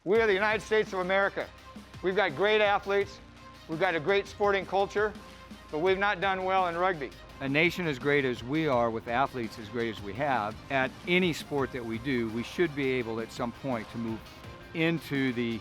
We are the United States of America. We've got great athletes, we've got a great sporting culture, but we've not done well in rugby. A nation as great as we are, with athletes as great as we have, at any sport that we do, we should be able at some point to move into the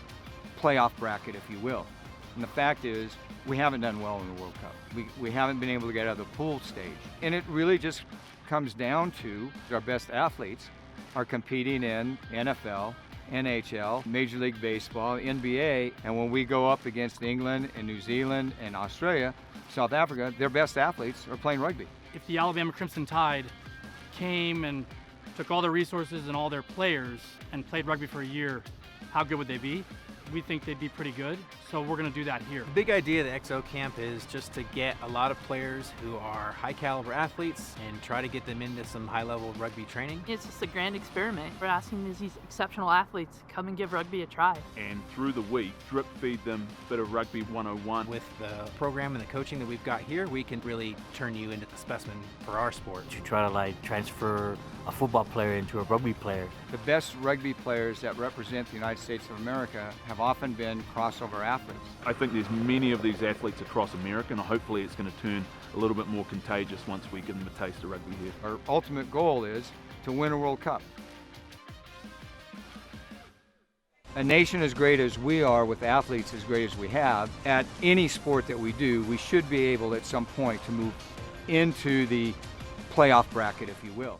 playoff bracket, if you will. And the fact is, we haven't done well in the World Cup. We haven't been able to get out of the pool stage. And it really just comes down to our best athletes are competing in NFL, NHL, Major League Baseball, NBA, and when we go up against England and New Zealand and Australia, South Africa, their best athletes are playing rugby. If the Alabama Crimson Tide came and took all their resources and all their players and played rugby for a year, how good would they be? We think they'd be pretty good, so we're going to do that here. The big idea of the XO camp is just to get a lot of players who are high caliber athletes and try to get them into some high level rugby training. It's just a grand experiment. We're asking these exceptional athletes to come and give rugby a try. And through the week, drip feed them a bit of Rugby 101. With the program and the coaching that we've got here, we can really turn you into the specimen for our sport. To try to transfer a football player into a rugby player. The best rugby players that represent the United States of America have often been crossover athletes. I think there's many of these athletes across America, and hopefully it's going to turn a little bit more contagious once we give them a taste of rugby here. Our ultimate goal is to win a World Cup. A nation as great as we are, with athletes as great as we have, at any sport that we do, we should be able at some point to move into the playoff bracket, if you will.